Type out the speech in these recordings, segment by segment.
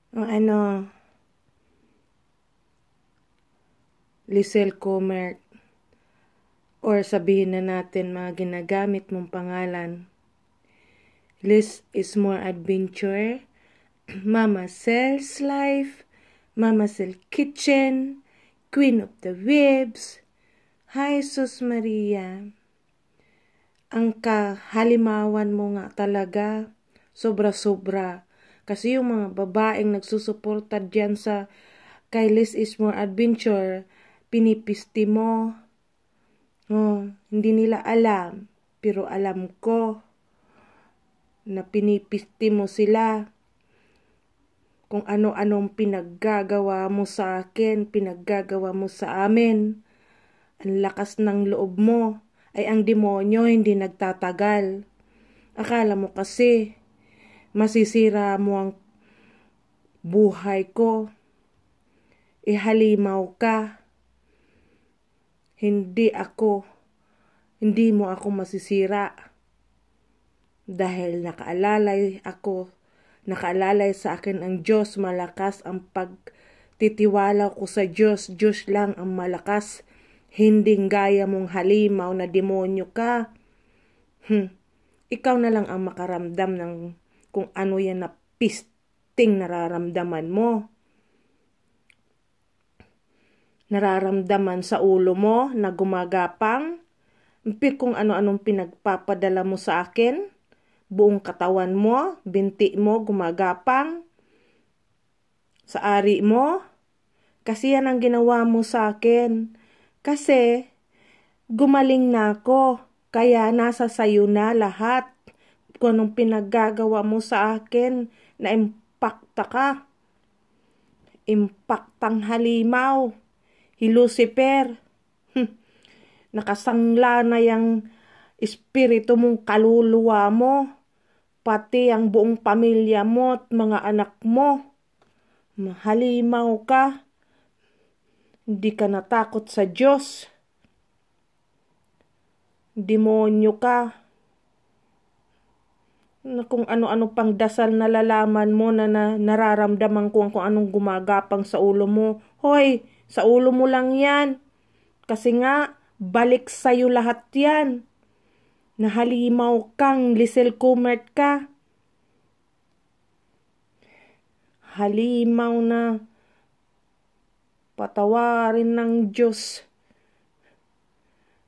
O Lisel Comer, or sabihin na natin mga ginagamit mong pangalan. Liz is more adventure, Mama Cel's Life, Mama Cel Kitchen, Queen of the Webs. Hi, Sus Maria. Ang kahalimawan mo nga talaga, sobra-sobra. Kasi yung mga babaeng nagsusuporta dyan sa kay Liz is more adventure, pinipisti mo. Hindi nila alam, pero alam ko na pinipisti mo sila. Kung ano-anong pinaggagawa mo sa akin, pinaggagawa mo sa amin. Ang lakas ng loob mo, ay ang demonyo hindi nagtatagal. Akala mo kasi, masisira mo ang buhay ko. Ihalimaw ka. Hindi mo ako masisira. Dahil nakaalalay sa akin ang Diyos, malakas ang pagtitiwala ko sa Diyos. Diyos lang ang malakas. Hindi gaya mong halimaw na demonyo ka. Ikaw na lang ang makaramdam ng kung ano yan na pisting nararamdaman mo. Nararamdaman sa ulo mo na gumagapang. Kung ano-anong pinagpapadala mo sa akin. Buong katawan mo, binti mo, gumagapang. Sa ari mo. Kasi yan ang ginawa mo sa akin. Kasi gumaling na ako. Kaya nasa sayo na lahat. Kung anong pinaggagawa mo sa akin, na-impacta ka. Impactang halimaw. Lucifer. Nakasangla na yung espiritu mong kaluluwa mo. Pati ang buong pamilya mo at mga anak mo. Halimaw ka. Hindi ka natakot sa Diyos. Demonyo ka. Kung ano-ano pang dasal na lalaman mo na nararamdaman ko kung anong gumagapang sa ulo mo. Hoy, sa ulo mo lang yan. Kasi nga, balik sa'yo lahat yan. Nahalimaw kang Lisel Comer ka. Halimaw na. Patawarin ng Diyos.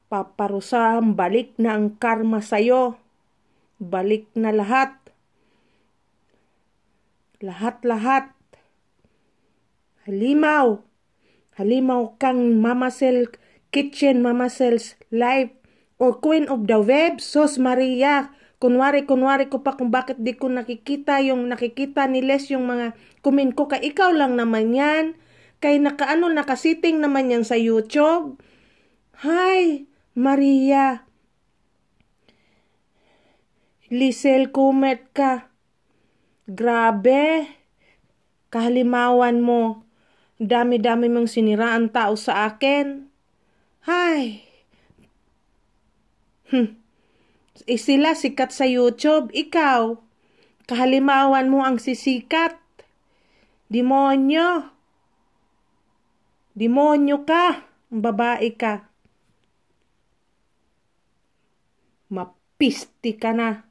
Paparusahan, balik na ang karma sa'yo. Balik na lahat. Lahat-lahat. Halimaw. Halimaw kang Mama Cel Kitchen, Mama Cel's Life, or Queen of the Web, Sus Maria. Kunwari ko pa kung bakit di ko nakikita ni Les yung mga kumin ko. Kay ikaw lang naman yan. Kay nakasiting naman yan sa YouTube. Hi, Maria. Lisel Comer ka. Grabe. Kahalimawan mo. Dami-dami mong siniraan tao sa akin. Hay. Sila sikat sa YouTube. Ikaw, kahalimawan mo ang sisikat. Demonyo. Demonyo ka. Babae ka. Mapisti ka na.